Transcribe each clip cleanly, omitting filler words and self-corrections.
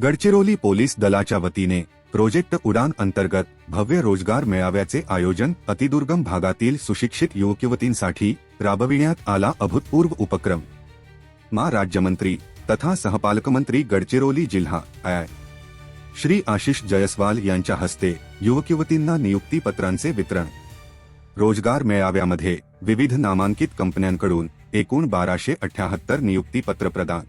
Gadchiroli police दलाच्या वतीने project उडान अंतर्गत भव्य रोजगार मेळाव्याचे आयोजन अतिदुर्गम भागातील सुशिक्षित युवक-युवतींसाठी राबविण्यात आला. अभूतपूर्व उपक्रम. राज्यमंत्री तथा सहपालकमंत्री गडचिरोली जिल्हा श्री आशिष जयस्वाल यांच्या हस्ते युवक-युवतींना नियुक्तीपत्रांचे वितरण. रोजगार मेळाव्यामध्ये विविध नामांकित कंपन्यांकडून एकूण 1278 नियुक्तीपत्र प्रदान.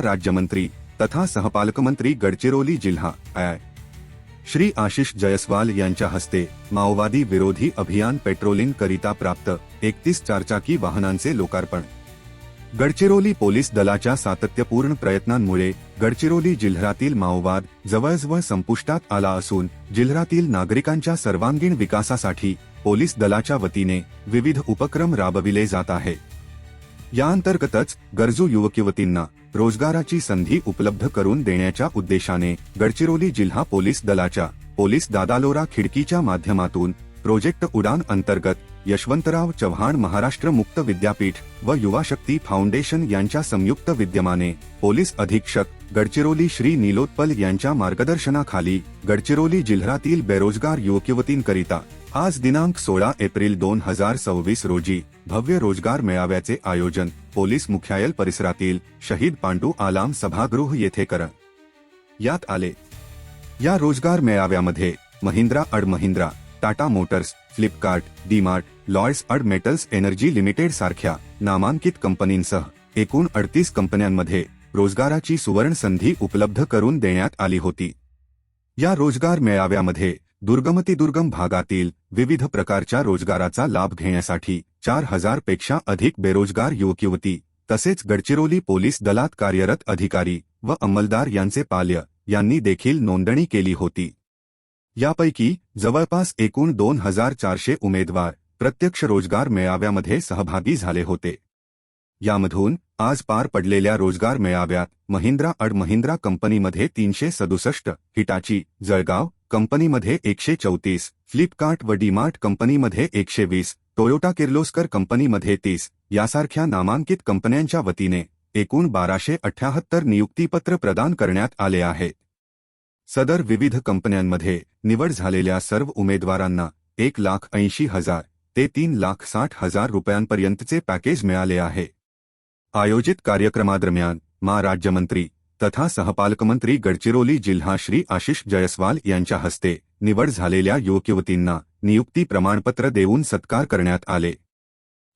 राज्यमंत्री तथा सहपालकमंत्री गडचिरोली जिल्हा श्री आशिष जयस्वाल यांच्या हस्ते माओवादी विरोधी अभियान पेट्रोलिंग करिता प्राप्त 31 चारचाकी वाहनांचे लोकार्पण. गडचिरोली पोलीस दलाच्या सातत्यपूर्ण प्रयत्नांमुळे गडचिरोली जिल्ह्यातील माओवाद जवळजवळ संपुष्टात आला असून जिल्ह्यातील नागरिकांच्या सर्वांगीण विकासासाठी पोलीस दलाच्या वतीने विविध उपक्रम राबविले जात आहे. याअंतर्गतच गरजू युवक-युवतींना रोजगाराची संधी उपलब्ध करून देण्याच्या उद्देशाने गडचिरोली जिल्हा पोलीस दलाच्या पोलीस दादालोरा खिडकीच्या माध्यमातून प्रोजेक्ट उडान अंतर्गत यशवंतराव चव्हाण महाराष्ट्र मुक्त विद्यापीठ व युवा शक्ती फाउंडेशन यांच्या संयुक्त विद्यमाने पोलीस अधीक्षक गडचिरोली श्री नीलोत्पल यांच्या मार्गदर्शनाखाली गडचिरोली जिल्ह्यातील बेरोजगार युवक-युवतींकरिता आज दिनांक 16 एप्रिल 2026 रोजी भव्य रोजगार मेळाव्याचे आयोजन पोलीस मुख्यालय परिसरातील शहीद पांडू आलाम सभागृह येथे करण्यात आले. या रोजगार मेळाव्यामध्ये Mahindra and Mahindra, Tata Motors, Flipkart, DMart, Lloyds and Metals Energy Limited सारख्या नामांकित कंपनींसह एकूण 38 कंपन्यांमध्ये रोजगाराची सुवर्ण संधी उपलब्ध करून देण्यात आली होती. या रोजगार मेळाव्यामध्ये दुर्गम भागातील विविध प्रकारच्या रोजगाराचा लाभ घेण्यासाठी 4000 पेक्षा अधिक बेरोजगार युवक-युवती तसेच गडचिरोली पोलीस दलात कार्यरत अधिकारी व अंमलदार यांचे पाल्य यांनी देखील नोंदणी केली होती. यापैकी जवळपास एकूण 2400 उमेदवार प्रत्यक्ष रोजगार मेळाव्यामध्ये सहभागी झाले होते. यामधून आज पार पडलेल्या रोजगार मेळाव्यात महिंद्रा अँड महिंद्रा कंपनीमध्ये 367, हिटाची जळगाव कंपनीमध्ये 134, फ्लिपकार्ट व डीमार्ट कंपनीमध्ये 120, टोयोटा किर्लोस्कर कंपनीमध्ये 30 यासारख्या नामांकित कंपन्यांच्या वतीने एकूण 1278 नियुक्तीपत्र प्रदान करण्यात आले आहेत. सदर विविध कंपन्यांमध्ये निवड झालेल्या सर्व उमेदवारांना 1,80,000 ते 3,60,000 रुपयांपर्यंतचे पॅकेज मिळाले आहे. आयोजित कार्यक्रमादरम्यान राज्यमंत्री तथा सहपालकमंत्री गडचिरोली जिल्हा श्री आशिष जयस्वाल यांच्या हस्ते निवड झालेल्या युवक-युवतींना नियुक्ती प्रमाणपत्र देऊन सत्कार करण्यात आले.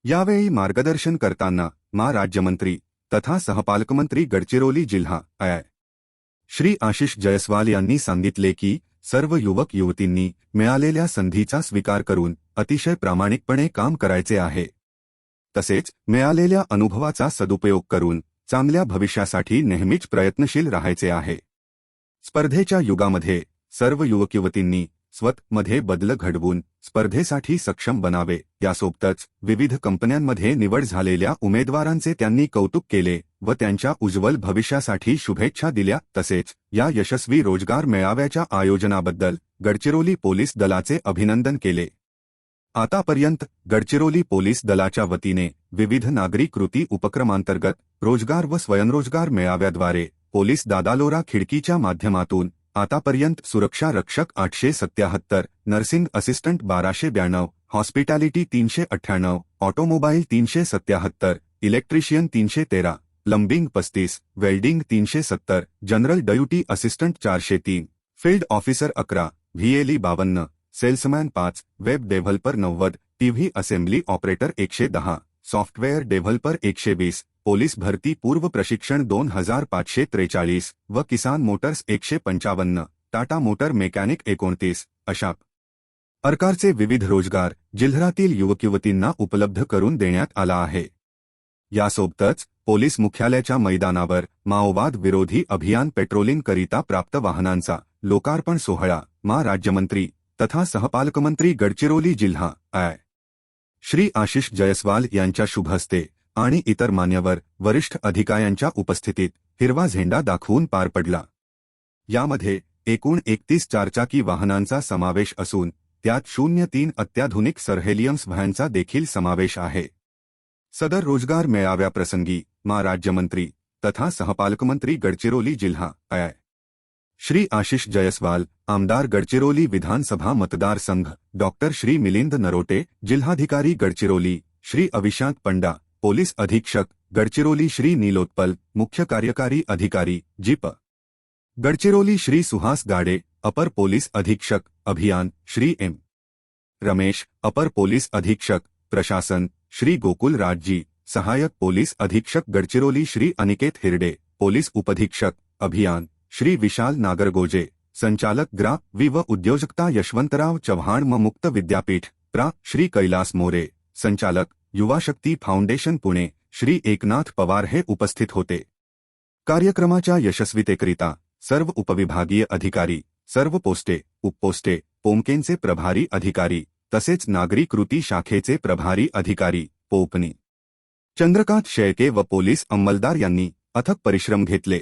यावेळी मार्गदर्शन करताना राज्यमंत्री तथा सहपालकमंत्री गडचिरोली जिल्हा श्री आशिष जयस्वाल यांनी सांगितले की सर्व युवक-युवतींनी मिळालेल्या संधीचा स्वीकार करून अतिशय प्रामाणिकपणे काम करायचे आहे. तसेच मिळालेल्या अनुभवाचा सदुपयोग करून चांगल्या भविष्यासाठी नेहमीच प्रयत्नशील राहायचे आहे. स्पर्धेच्या युगामध्ये सर्व युवक-युवतींनी स्वतःमध्ये बदल घडवून स्पर्धेसाठी सक्षम बनावे. यासोबतच विविध कंपन्यांमध्ये निवड झालेल्या उमेदवारांचे त्यांनी कौतुक केले व त्यांच्या उज्ज्वल भविष्यासाठी शुभेच्छा दिल्या. तसेच या यशस्वी रोजगार मेळाव्याच्या आयोजनाबद्दल गडचिरोली पोलीस दलाचे अभिनंदन केले. आतापर्यंत गडचिरोली पोलीस दलाच्या वतीने विविध नागरी कृती उपक्रमांतर्गत रोजगार व स्वयंरोजगार मेळाव्याद्वारे पोलीस दादालोरा खिडकीच्या माध्यमातून आतापर्यंत सुरक्षा रक्षक 877, nursing assistant 1292, hospitality 398, automobile 377, electrician 313, plumbing 35, welding 370, general duty assistant 403, field officer 11, व्हीएलई 52, salesman 5, web developer 90, TV assembly operator 110, software developer 120, police भरती पूर्व प्रशिक्षण 2543 व किसान मोटर्स 155, टाटा मोटर मेकॅनिक 29 अशा प्रकारचे विविध रोजगार जिल्ह्यातील युवक-युवतींना उपलब्ध करून देण्यात आला आहे. यासोबतच पोलीस मुख्यालयाच्या मैदानावर माओवाद विरोधी अभियान पेट्रोलिंग करिता प्राप्त वाहनांचा लोकार्पण सोहळा राज्यमंत्री तथा सहपालकमंत्री गडचिरोली जिल्हा श्री आशिष जयस्वाल यांच्या शुभ हस्ते आणि इतर मान्यवर वरिष्ठ अधिकाऱ्यांच्या उपस्थितीत हिरवा झेंडा दाखवून पार पडला. यामध्ये एकूण 31 चारचाकी वाहनांचा समावेश असून त्यात 03 अत्याधुनिक सरहेलियम्स व्हॅनचा देखील समावेश आहे. सदर रोजगार मेळाव्याप्रसंगी राज्यमंत्री तथा सहपालकमंत्री गडचिरोली जिल्हा आय. श्री आशिष जयस्वाल, आमदार गडचिरोली विधानसभा मतदारसंघ डॉक्टर श्री मिलिंद नरोटे, जिल्हाधिकारी गडचिरोली श्री अविशांत पंडा, पोलीस अधीक्षक गडचिरोली श्री नीलोत्पल, मुख्य कार्यकारी अधिकारी जीप गडचिरोली श्री सुहास गाडे, अपर पोलीस अधीक्षक अभियान श्री एम. रमेश, अपर पोलीस अधीक्षक प्रशासन श्री गोकुल राजजी, सहायक पोलीस अधीक्षक गडचिरोली श्री अनिकेत हिरडे, पोलीस उपधीक्षक अभियान श्री विशाल नागरगोजे, संचालक ग्राम व उद्योजकता यशवंतराव चव्हाण मुक्त विद्यापीठ प्रा. श्री कैलास मोरे, संचालक युवा शक्ती फाउंडेशन पुणे श्री एकनाथ पवार हे उपस्थित होते. कार्यक्रमाच्या यशस्वीतेकरिता सर्व उपविभागीय अधिकारी, सर्व पोस्टे उपपोस्टे पोमकेंचे प्रभारी अधिकारी तसेच नागरी कृती शाखेचे प्रभारी अधिकारी पोपनी चंद्रकांत शेळके व पोलीस अंमलदार यांनी अथक परिश्रम घेतले.